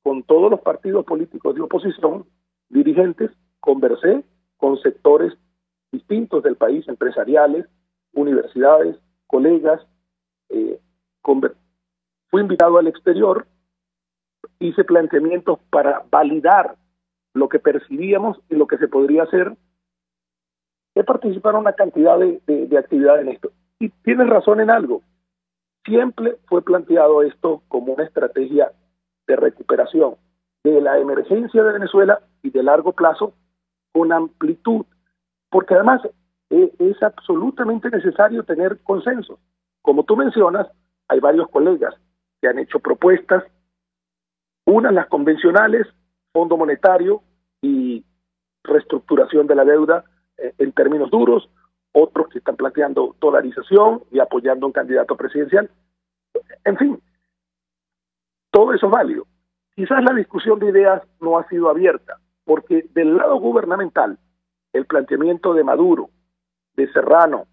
con todos los partidos políticos de oposición, dirigentes, conversé con sectores distintos del país, empresariales, universidades, colegas, fui invitado al exterior, hice planteamientos para validar lo que percibíamos y lo que se podría hacer. He participado en una cantidad de actividades en esto. Y tienes razón en algo, siempre fue planteado esto como una estrategia de recuperación de la emergencia de Venezuela y de largo plazo con amplitud, porque además es absolutamente necesario tener consensos. Como tú mencionas, hay varios colegas que han hecho propuestas, unas las convencionales, Fondo Monetario y reestructuración de la deuda en términos duros, otros que están planteando dolarización y apoyando a un candidato presidencial. En fin, todo eso es válido. Quizás la discusión de ideas no ha sido abierta, porque del lado gubernamental, el planteamiento de Maduro, de Serrano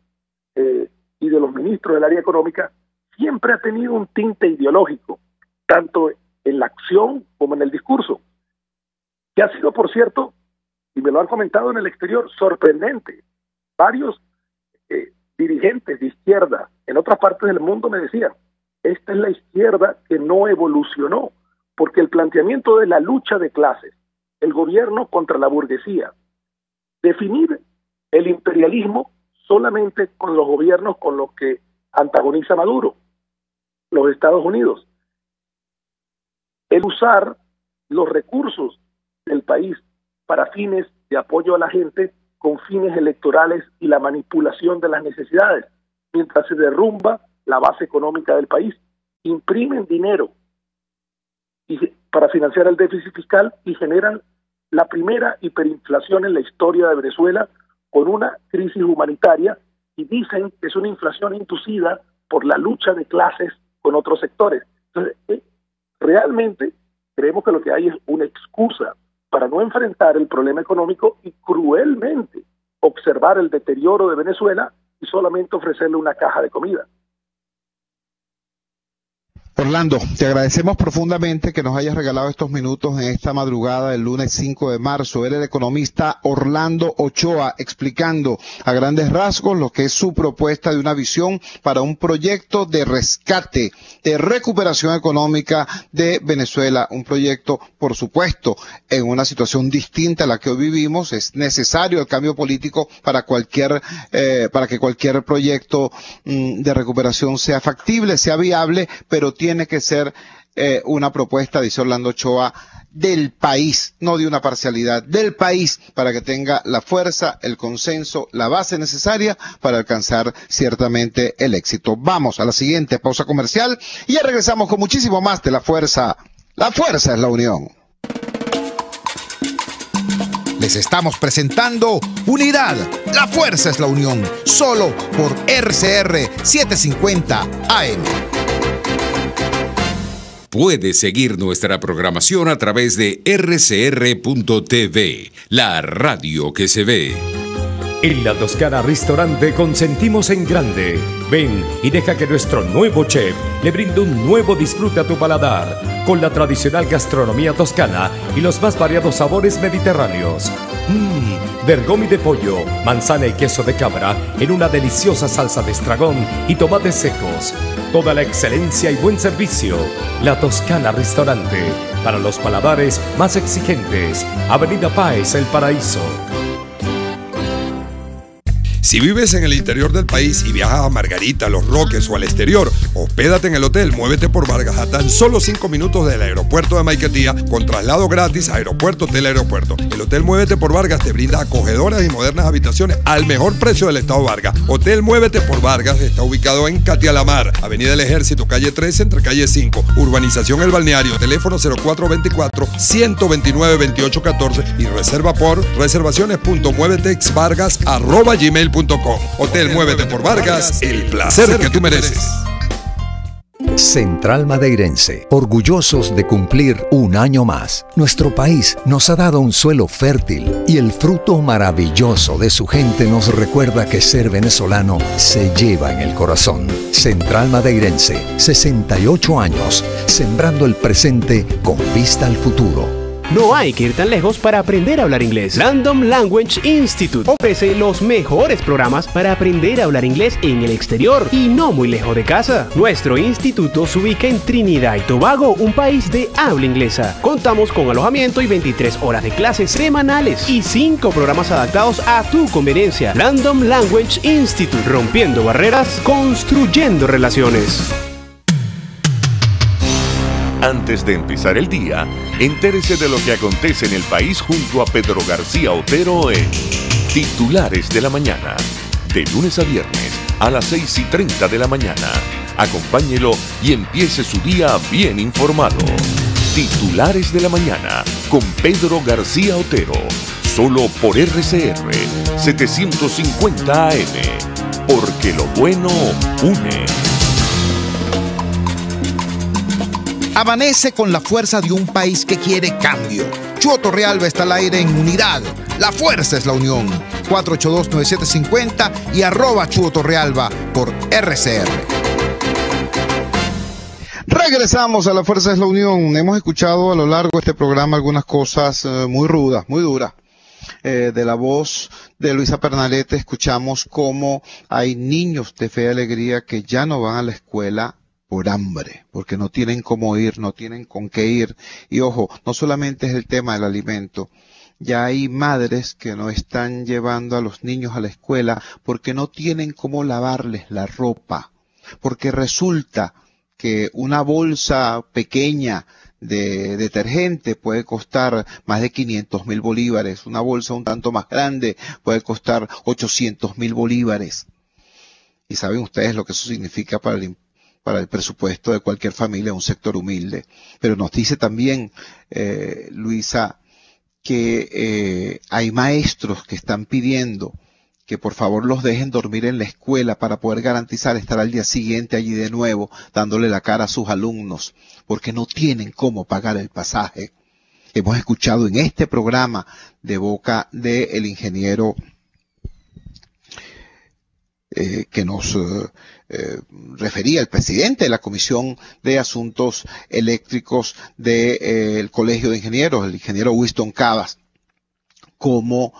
y de los ministros del área económica siempre ha tenido un tinte ideológico, tanto en la acción como en el discurso, que ha sido, por cierto, y me lo han comentado en el exterior, sorprendente. Varios dirigentes de izquierda en otras partes del mundo me decían, esta es la izquierda que no evolucionó, porque el planteamiento de la lucha de clases, el gobierno contra la burguesía, definir el imperialismo solamente con los gobiernos con los que antagoniza Maduro, los Estados Unidos. El usar los recursos del país para fines de apoyo a la gente con fines electorales y la manipulación de las necesidades, mientras se derrumba la base económica del país. Imprimen dinero para financiar el déficit fiscal y generan la primera hiperinflación en la historia de Venezuela, con una crisis humanitaria, y dicen que es una inflación inducida por la lucha de clases con otros sectores. Entonces, realmente creemos que lo que hay es una excusa para no enfrentar el problema económico y cruelmente observar el deterioro de Venezuela y solamente ofrecerle una caja de comida. Orlando, te agradecemos profundamente que nos hayas regalado estos minutos en esta madrugada del lunes 5 de marzo. Eres el economista Orlando Ochoa, explicando a grandes rasgos lo que es su propuesta de una visión para un proyecto de rescate, de recuperación económica de Venezuela. Un proyecto, por supuesto, en una situación distinta a la que hoy vivimos. Es necesario el cambio político para que cualquier proyecto de recuperación sea factible, sea viable, pero tiene que ser una propuesta, dice Orlando Ochoa, del país, no de una parcialidad, del país, para que tenga la fuerza, el consenso, la base necesaria para alcanzar ciertamente el éxito. Vamos a la siguiente pausa comercial y ya regresamos con muchísimo más de La Fuerza. La fuerza es la unión. Les estamos presentando Unidad, la fuerza es la unión, solo por RCR 750 AM. Puedes seguir nuestra programación a través de rcr.tv, la radio que se ve. En La Toscana Restaurante consentimos en grande. Ven y deja que nuestro nuevo chef le brinde un nuevo disfrute a tu paladar, con la tradicional gastronomía toscana y los más variados sabores mediterráneos. Bergomi de pollo, manzana y queso de cabra en una deliciosa salsa de estragón y tomates secos. Toda la excelencia y buen servicio. La Toscana Restaurante, para los paladares más exigentes. Avenida Páez, El Paraíso. Si vives en el interior del país y viajas a Margarita, Los Roques o al exterior, hospédate en el hotel Muévete por Vargas a tan solo 5 minutos del aeropuerto de Maiquetía, con traslado gratis a aeropuerto, hotel, aeropuerto. El hotel Muévete por Vargas te brinda acogedoras y modernas habitaciones al mejor precio del estado Vargas. Hotel Muévete por Vargas está ubicado en Catialamar, Avenida del Ejército, calle 13, entre calle 5, Urbanización El Balneario, teléfono 0424-129-2814 y reserva por reservaciones.muevetexvargas@gmail.com. Hotel Muévete por Vargas, el placer que tú mereces. Central Madeirense, orgullosos de cumplir un año más. Nuestro país nos ha dado un suelo fértil y el fruto maravilloso de su gente nos recuerda que ser venezolano se lleva en el corazón. Central Madeirense, 68 años, sembrando el presente con vista al futuro. No hay que ir tan lejos para aprender a hablar inglés. Random Language Institute ofrece los mejores programas para aprender a hablar inglés en el exterior y no muy lejos de casa. Nuestro instituto se ubica en Trinidad y Tobago, un país de habla inglesa. Contamos con alojamiento y 23 horas de clases semanales y 5 programas adaptados a tu conveniencia. Random Language Institute, rompiendo barreras, construyendo relaciones. Antes de empezar el día, entérese de lo que acontece en el país junto a Pedro García Otero en Titulares de la Mañana. De lunes a viernes a las 6:30 de la mañana. Acompáñelo y empiece su día bien informado. Titulares de la Mañana con Pedro García Otero. Solo por RCR 750 AM. Porque lo bueno une. Amanece con la fuerza de un país que quiere cambio. Chuo Torrealba está al aire en Unidad. La fuerza es la unión. 482-9750 y @Chuo Torrealba por RCR. Regresamos a La Fuerza es la Unión. Hemos escuchado a lo largo de este programa algunas cosas muy rudas, muy duras. De la voz de Luisa Pernalete escuchamos cómo hay niños de Fe y Alegría que ya no van a la escuela por hambre, porque no tienen cómo ir, no tienen con qué ir. Y ojo, no solamente es el tema del alimento, Ya hay madres que no están llevando a los niños a la escuela porque no tienen cómo lavarles la ropa, porque resulta que una bolsa pequeña de detergente puede costar más de 500.000 bolívares, una bolsa un tanto más grande puede costar 800.000 bolívares. Y saben ustedes lo que eso significa para el presupuesto de cualquier familia, un sector humilde. Pero nos dice también, Luisa, que hay maestros que están pidiendo que por favor los dejen dormir en la escuela para poder garantizar estar al día siguiente allí de nuevo, dándole la cara a sus alumnos, porque no tienen cómo pagar el pasaje. Hemos escuchado en este programa de boca del ingeniero que nos refería el presidente de la Comisión de Asuntos Eléctricos del Colegio de Ingenieros, el ingeniero Winston Cavas, como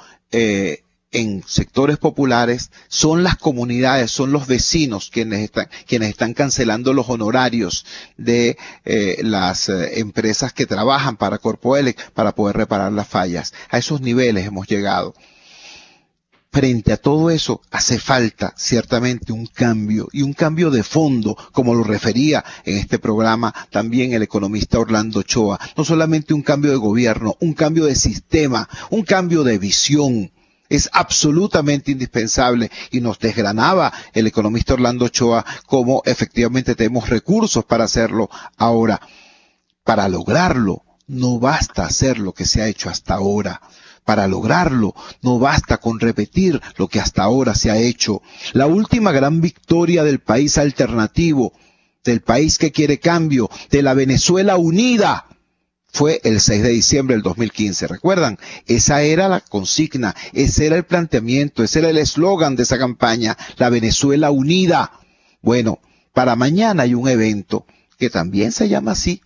en sectores populares son las comunidades, son los vecinos quienes están cancelando los honorarios de las empresas que trabajan para Corpoelec para poder reparar las fallas. A esos niveles hemos llegado. Frente a todo eso, hace falta ciertamente un cambio, y un cambio de fondo, como lo refería en este programa también el economista Orlando Ochoa. No solamente un cambio de gobierno, un cambio de sistema, un cambio de visión. Es absolutamente indispensable, y nos desgranaba el economista Orlando Ochoa cómo efectivamente tenemos recursos para hacerlo. Ahora, para lograrlo, no basta hacer lo que se ha hecho hasta ahora. Para lograrlo, no basta con repetir lo que hasta ahora se ha hecho. La última gran victoria del país alternativo, del país que quiere cambio, de la Venezuela unida, fue el 6 de diciembre del 2015. ¿Recuerdan? Esa era la consigna, ese era el planteamiento, ese era el eslogan de esa campaña, la Venezuela unida. Bueno, para mañana hay un evento que también se llama así.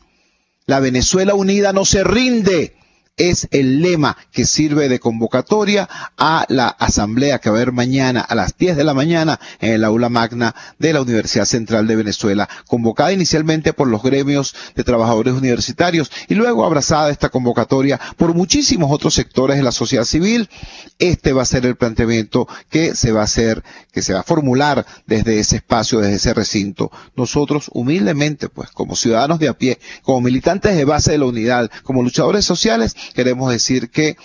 La Venezuela unida no se rinde. Es el lema que sirve de convocatoria a la asamblea que va a haber mañana a las 10 de la mañana en el aula magna de la Universidad Central de Venezuela, convocada inicialmente por los gremios de trabajadores universitarios y luego abrazada esta convocatoria por muchísimos otros sectores de la sociedad civil. Este va a ser el planteamiento que se va a hacer, que se va a formular desde ese espacio, desde ese recinto. Nosotros humildemente, pues, como ciudadanos de a pie, como militantes de base de la unidad, como luchadores sociales, queremos decir que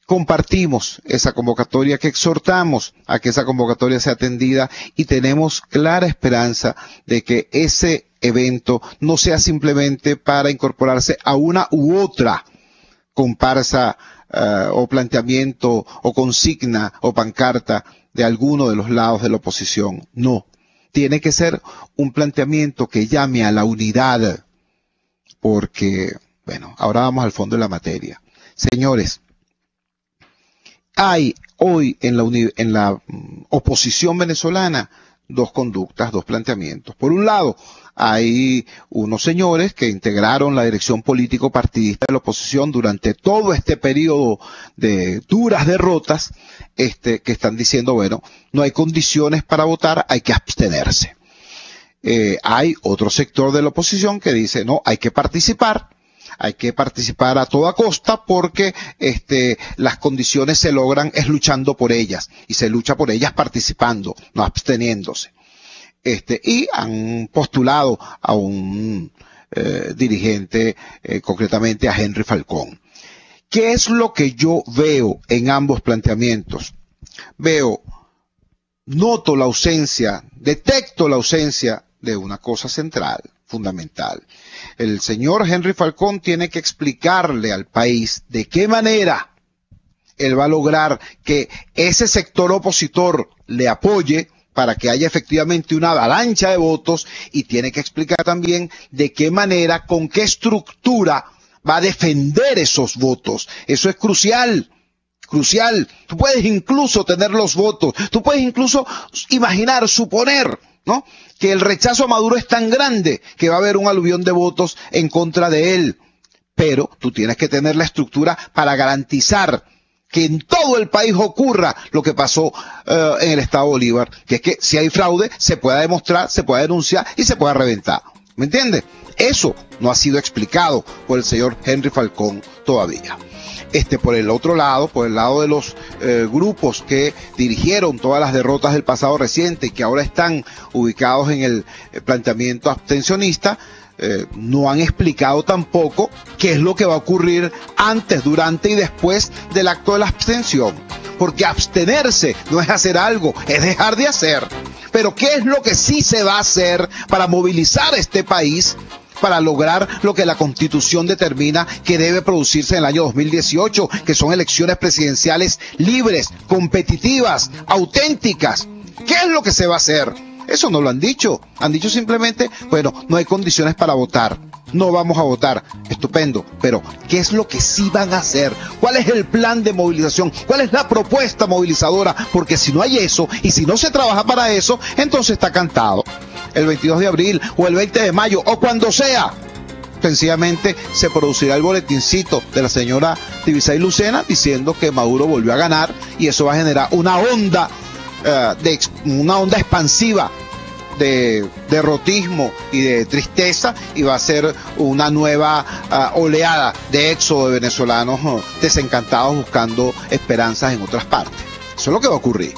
compartimos esa convocatoria, que exhortamos a que esa convocatoria sea atendida y tenemos clara esperanza de que ese evento no sea simplemente para incorporarse a una u otra comparsa o planteamiento o consigna o pancarta de alguno de los lados de la oposición. No, tiene que ser un planteamiento que llame a la unidad, porque bueno, ahora vamos al fondo de la materia. Señores, hay hoy en la oposición venezolana dos conductas, dos planteamientos. Por un lado, hay unos señores que integraron la dirección político-partidista de la oposición durante todo este periodo de duras derrotas, que están diciendo, bueno, no hay condiciones para votar, hay que abstenerse. Hay otro sector de la oposición que dice, no, hay que participar a toda costa porque las condiciones se logran es luchando por ellas, y se lucha por ellas participando, no absteniéndose. Y han postulado a un dirigente, concretamente a Henry Falcón. ¿Qué es lo que yo veo en ambos planteamientos? Noto la ausencia, detecto la ausencia de una cosa central, fundamental. El señor Henry Falcón tiene que explicarle al país de qué manera él va a lograr que ese sector opositor le apoye para que haya efectivamente una avalancha de votos, y tiene que explicar también de qué manera, con qué estructura va a defender esos votos. Eso es crucial. Crucial. Tú puedes incluso tener los votos, tú puedes incluso imaginar, suponer, ¿no?, que el rechazo a Maduro es tan grande que va a haber un aluvión de votos en contra de él. Pero tú tienes que tener la estructura para garantizar que en todo el país ocurra lo que pasó en el Estado Bolívar, que es que si hay fraude se pueda demostrar, se pueda denunciar y se pueda reventar. ¿Me entiende? Eso no ha sido explicado por el señor Henry Falcón todavía. Por el otro lado, por el lado de los grupos que dirigieron todas las derrotas del pasado reciente y que ahora están ubicados en el planteamiento abstencionista, no han explicado tampoco qué es lo que va a ocurrir antes, durante y después del acto de la abstención. Porque abstenerse no es hacer algo, es dejar de hacer. Pero ¿qué es lo que sí se va a hacer para movilizar este país, para lograr lo que la Constitución determina que debe producirse en el año 2018, que son elecciones presidenciales libres, competitivas, auténticas? ¿Qué es lo que se va a hacer? Eso no lo han dicho. Han dicho simplemente, bueno, no hay condiciones para votar. No vamos a votar. Estupendo. Pero, ¿qué es lo que sí van a hacer? ¿Cuál es el plan de movilización? ¿Cuál es la propuesta movilizadora? Porque si no hay eso, y si no se trabaja para eso, entonces está cantado. El 22 de abril, o el 20 de mayo, o cuando sea, sencillamente se producirá el boletincito de la señora Tibisay Lucena diciendo que Maduro volvió a ganar, y eso va a generar una onda expansiva de derrotismo y de tristeza, y va a ser una nueva oleada de éxodo de venezolanos desencantados buscando esperanzas en otras partes. Eso es lo que va a ocurrir.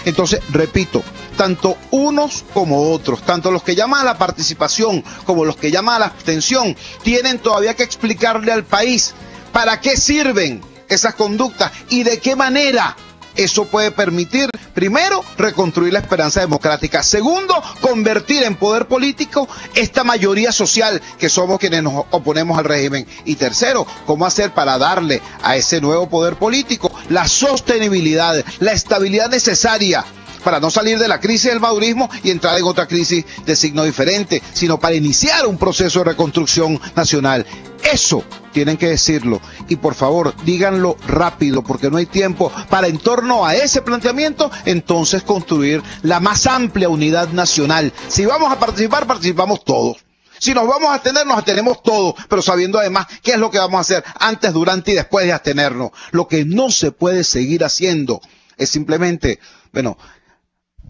Entonces, repito, tanto unos como otros, tanto los que llaman a la participación como los que llaman a la abstención, tienen todavía que explicarle al país para qué sirven esas conductas y de qué manera eso puede permitir, primero, reconstruir la esperanza democrática. Segundo, convertir en poder político esta mayoría social que somos quienes nos oponemos al régimen. Y tercero, cómo hacer para darle a ese nuevo poder político la sostenibilidad, la estabilidad necesaria para no salir de la crisis del madurismo y entrar en otra crisis de signo diferente, sino para iniciar un proceso de reconstrucción nacional. Eso tienen que decirlo, y por favor díganlo rápido, porque no hay tiempo para, en torno a ese planteamiento, entonces construir la más amplia unidad nacional. Si vamos a participar, participamos todos. Si nos vamos a abstener, nos abstenemos todos, pero sabiendo además qué es lo que vamos a hacer antes, durante y después de abstenernos. Lo que no se puede seguir haciendo es simplemente,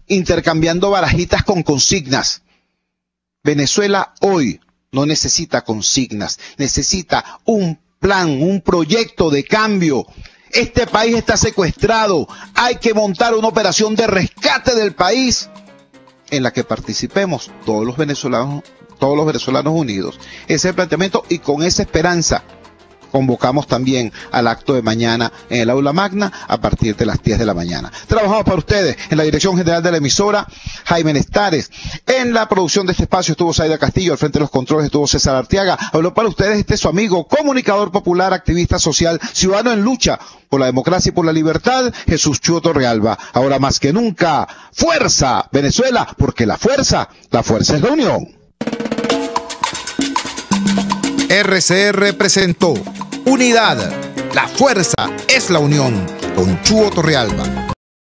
intercambiando barajitas con consignas. Venezuela hoy no necesita consignas, necesita un plan, un proyecto de cambio. Este país está secuestrado, hay que montar una operación de rescate del país en la que participemos todos los venezolanos unidos. Ese es el planteamiento, y con esa esperanza convocamos también al acto de mañana en el Aula Magna a partir de las 10 de la mañana. Trabajamos para ustedes en la dirección general de la emisora, Jaime Nestares. En la producción de este espacio estuvo Zaida Castillo, al frente de los controles estuvo César Arteaga. Habló para ustedes su amigo, comunicador popular, activista social, ciudadano en lucha por la democracia y por la libertad, Jesús Chuo Torrealba. Ahora más que nunca, fuerza Venezuela, porque la fuerza es la unión. RCR presentó Unidad, la fuerza es la unión, con Chuo Torrealba.